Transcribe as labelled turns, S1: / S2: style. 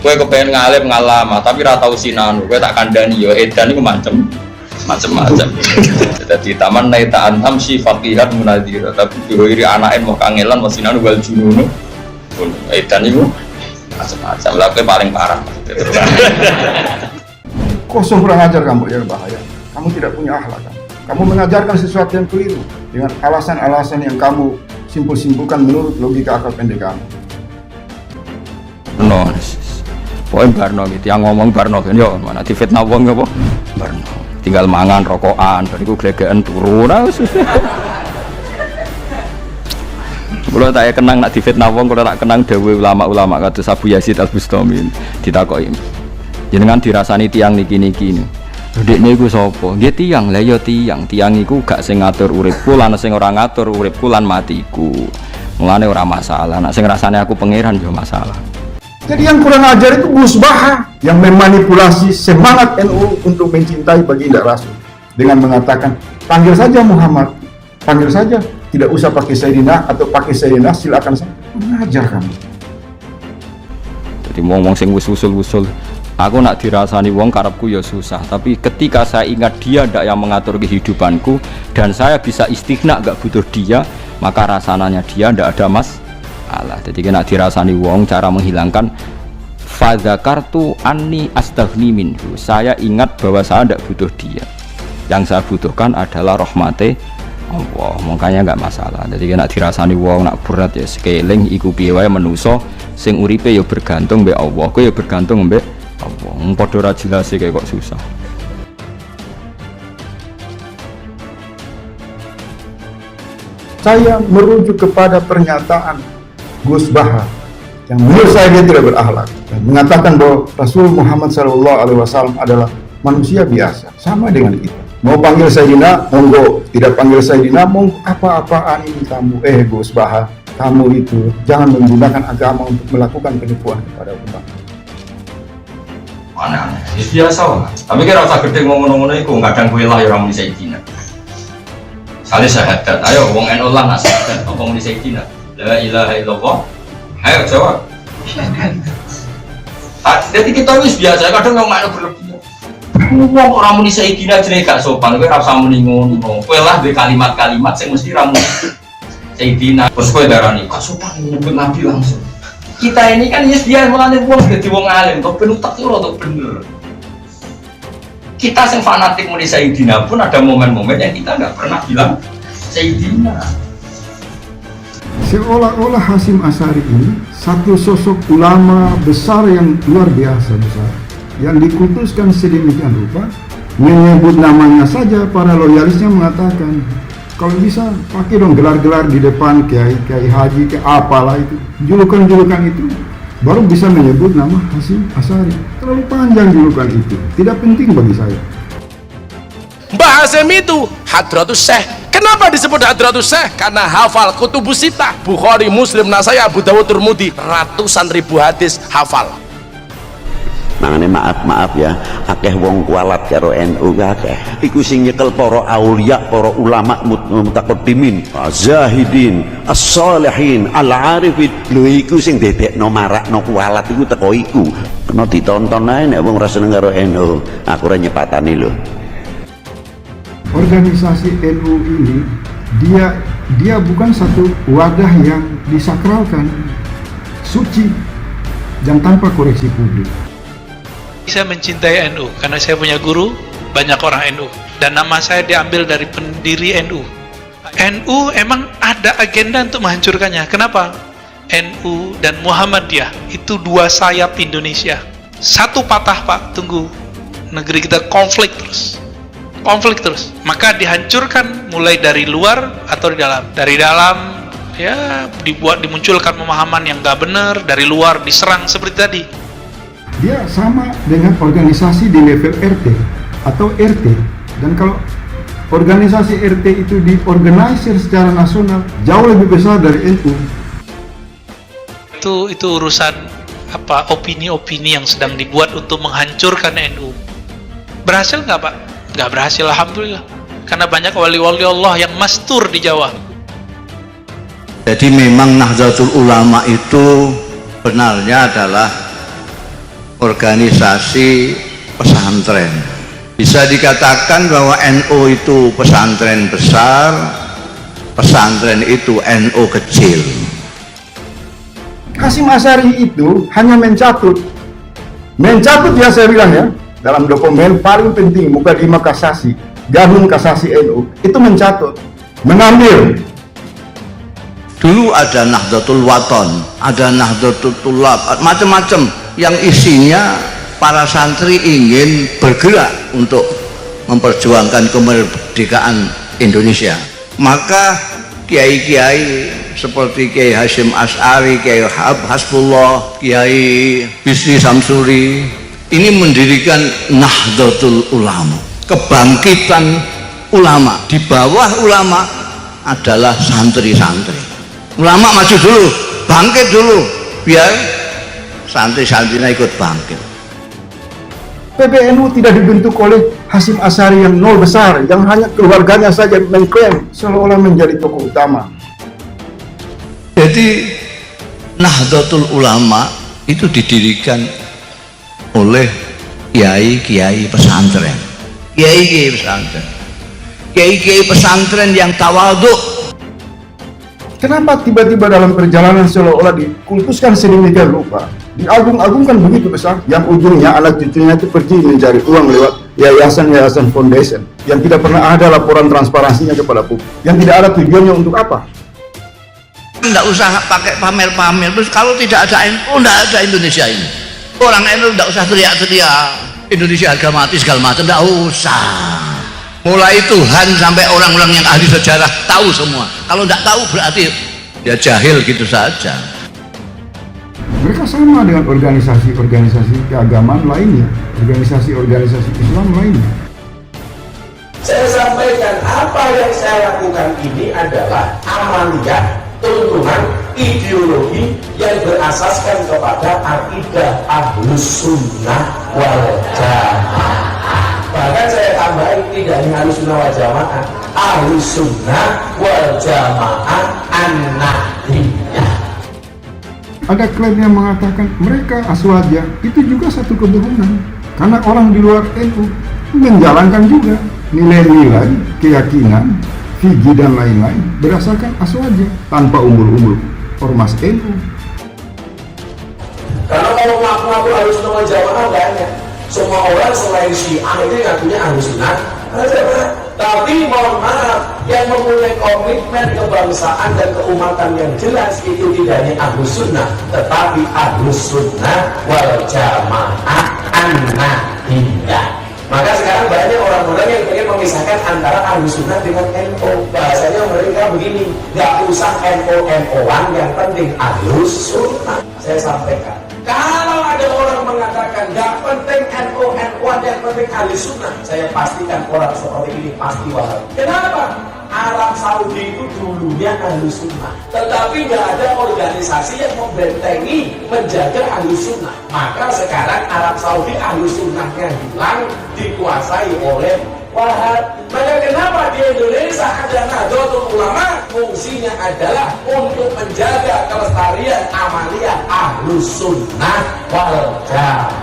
S1: Kowe kepengen ngalim ngalama tapi ra tau sinanu, kowe tak kandhani yo edan iku macem-macem. Dadi taman naita antam si faqihan munadhir, tapi diwiri anake mau kangelan mau sinanu wal jununu. Edan iku macem-macem. Lah kowe paling parah.
S2: Kosong kurang ajar kamu, ya bahaya. Kamu tidak punya akhlak. Kamu mengajarkan sesuatu yang keliru dengan alasan-alasan yang kamu simpul-simpulkan menurut logika akal pendek kamu.
S1: No, poin Barno gitu, yang ngomong Barno kan, yo mana di fitnah wong apa? Barno, tinggal mangan rokokan, bariku glegean turu, Kalau tak kenang nak di fitnah wong, kalau tak kenang dewe ulama-ulama kata Abu Yazid Al-Bustami ditakoki, jenengan dirasani tiang niki. Dekne iku sapa? Nggih tiyang. Lah ya tiyang iku gak sing ngatur uripku lan sing ora ngatur uripku lan matiku. Mulane ora masalah. Nek sing rasane aku pangeran yo masalah.
S2: Jadi yang kurang ajar itu Gus Baha yang memanipulasi semangat NU untuk mencintai baginda Rasul dengan mengatakan panggil saja Muhammad, panggil saja, tidak usah pakai Sayyidina atau pakai Sayyidina silakan saja. Mengajar kamu.
S1: Jadi ngomong sing wis usul-usul. Aku nak dirasani wong karepku ya susah, tapi ketika saya ingat dia ndak yang mengatur kehidupanku dan saya bisa istighna gak butuh dia, maka rasananya dia ndak ada masalah. Jadi nak dirasani wong cara menghilangkan fadzakartu anni astaghni minhu. Saya ingat bahwa saya ndak butuh dia. Yang saya butuhkan adalah rahmate Allah. Makanya nggak masalah. Jadi nak dirasani wong nak berat ya sekeling iku piye wae manusa sing uripe ya bergantung mbek Allah, kowe ya bergantung mbek Allah, padha ra jelas kayak kok susah.
S2: Saya merujuk kepada pernyataan Gus Baha yang menurut saya dia tidak berakhlak dan mengatakan bahwa Rasul Muhammad SAW adalah manusia biasa, sama dengan kita. Mau panggil Sayyidina, monggo. Tidak panggil Sayyidina, monggo. Apa-apaan ini kamu? Gus Baha, kamu itu jangan menggunakan agama untuk melakukan penipuan kepada umat.
S1: Aneh-aneh, biasa lah. Tapi kira usah gede ngomong-ngomong itu, kadang gue lah orang di Sayyidina. Sekali syahadat, ayo wong NU lah nak syahadat, ngomong di Sayyidina. La ilaha illallah, ayo jawab. Jadi kita wis biasa, kadang ngomong makna berlebihan. Ngomong orang di Sayyidina jadi gak sopan, gue rasa meninggung. Gue lah di kalimat-kalimat, saya mesti ramu Sayyidina. Terus gue darani, gak sopan nyebut Nabi langsung. Kita ini kan yes dia mulane wong dadi wong alim kok ben utek lho to bener. Kita yang fanatik muni Sayyidina pun ada momen-momen yang kita nggak pernah bilang Sayyidina.
S2: Seolah-olah Hasyim Asy'ari ini satu sosok ulama besar yang luar biasa besar, yang dikutuskan sedemikian rupa, menyebut namanya saja para loyalisnya mengatakan kalau bisa pakai dong gelar-gelar di depan kiai haji ke apalah itu, julukan-julukan itu baru bisa menyebut nama Hasyim Asy'ari. Terlalu panjang julukan itu, tidak penting bagi saya.
S3: Mbah Hasyim itu Hadratus Syekh. Kenapa disebut Hadratus Syekh? Karena hafal kutubus sitah, Bukhari, Muslim, Nasai, Abu Dawud, Tirmidzi, ratusan ribu hadis hafal.
S4: Mangane maaf ya, akeh wong kualat karo NU akeh. Iku sing nyekel para aulia, para ulama mutaqaddimin, zahidin, as-shalihin, al-arifin. Lho iku sing dedekno marakno kualat iku teko iku. Kena ditonton ae nek wong ra seneng karo NU. Aku ora nyepatani lho.
S2: Organisasi NU ini dia bukan satu wadah yang disakralkan, suci dan tanpa koreksi publik.
S5: Saya mencintai NU karena saya punya guru banyak orang NU dan nama saya diambil dari pendiri NU. NU emang ada agenda untuk menghancurkannya. Kenapa? NU dan Muhammadiyah itu dua sayap Indonesia. Satu patah pak, tunggu negeri kita konflik terus. Maka dihancurkan mulai dari luar atau di dalam. Dari dalam ya dimunculkan pemahaman yang nggak benar, dari luar diserang seperti tadi.
S2: Dia sama dengan organisasi di level RT atau RT, dan kalau organisasi RT itu diorganisir secara nasional jauh lebih besar dari NU.
S5: Itu urusan apa opini-opini yang sedang dibuat untuk menghancurkan NU. Berhasil nggak pak? Nggak berhasil, alhamdulillah. Karena banyak wali-wali Allah yang mastur di Jawa.
S6: Jadi memang Nahdlatul Ulama itu benarnya adalah organisasi pesantren. Bisa dikatakan bahwa NU itu pesantren besar, pesantren itu NU kecil.
S2: Hasyim Asy'ari itu hanya mencatut ya saya bilang ya, dalam dokumen paling penting muka 5 kasasi, gabung kasasi NU, itu mencatut, mengambil.
S6: Dulu ada Nahdlatul Wathon, ada Nahdlatul Thulab, macam-macam yang isinya para santri ingin bergerak untuk memperjuangkan kemerdekaan Indonesia. Maka kiai-kiai seperti Kiai Hasyim Asy'ari, Kiai Hasbullah, Kiai Bisri Samsuri ini mendirikan Nahdlatul Ulama, kebangkitan ulama. Di bawah ulama adalah santri-santri. Ulama maju dulu, bangkit dulu, biar santri-santrinya ikut bangkit.
S2: PBNU tidak dibentuk oleh Hasyim Asy'ari yang nol besar, yang hanya keluarganya saja mengklaim seolah-olah menjadi tokoh utama.
S6: Jadi Nahdlatul Ulama itu didirikan oleh kiai-kiai pesantren, kiai-kiai pesantren, kiai-kiai pesantren yang tawadhu.
S2: Kenapa tiba-tiba dalam perjalanan seolah-olah dikultuskan sedemikian rupa, diagung-agungkan begitu besar, yang ujungnya anak cucunya itu pergi mencari uang lewat yayasan-yayasan foundation yang tidak pernah ada laporan transparansinya kepada publik, yang tidak ada tujuannya untuk apa.
S6: Tidak usah pakai pamer-pamer. Terus kalau tidak ada NU, tidak ada Indonesia ini. Orang NU tidak usah teriak-teriak Indonesia harga mati segala macam, tidak usah. Mulai Tuhan sampai orang-orang yang ahli sejarah tahu semua. Kalau tidak tahu berarti dia jahil gitu saja.
S2: Mereka sama dengan organisasi-organisasi keagamaan lainnya, organisasi-organisasi Islam lainnya.
S3: Saya sampaikan apa yang saya lakukan ini adalah amaliyah, tuntunan ideologi yang berasaskan kepada akidah Ahlus Sunnah wal Jamaah. Bahkan saya tambahin, tidak hanya Ahlus Sunnah wal Jamaah, Ahlus Sunnah wal Jamaah An-Nahdliyah.
S2: Ada klaim yang mengatakan mereka Aswadiyah, itu juga satu kebohongan, karena orang di luar NU menjalankan juga nilai-nilai, keyakinan, fikih dan lain-lain berdasarkan Aswadiyah tanpa umbul-umbul ormas NU.
S3: Karena kalau ngaku-ngaku Ahlus Sunnah wal Jamaah banyak, semua orang selain Syiah itu ngakunya Ahlus Sunnah wal Jamaah. Tapi mohon maaf, yang mempunyai komitmen kebangsaan dan keumatan yang jelas itu tidak hanya Ahlus Sunnah, tetapi Ahlus Sunnah wal Jamaah An-Nahdliyah. Maka sekarang banyak orang-orang yang ingin memisahkan antara Ahlus Sunnah dengan NU. Bahasanya mereka begini, nggak usah NU-NU-an, yang penting Ahlus Sunnah. Saya sampaikan, kalau ada orang mengatakan nggak penting NU-NU-an, yang penting Ahlus Sunnah, saya pastikan orang seperti ini pasti Wahabi. Kenapa? Arab Saudi itu dulunya Ahlus Sunnah, tetapi nggak ada organisasi yang membentengi, menjaga Ahlus Sunnah. Maka sekarang Arab Saudi Ahlus Sunnahnya hilang, dikuasai oleh Wahab. Maka kenapa di Indonesia ada Nahdlatul Ulama? Fungsinya adalah untuk menjaga kelestarian amaliyah Ahlus Sunnah wal Jamaah.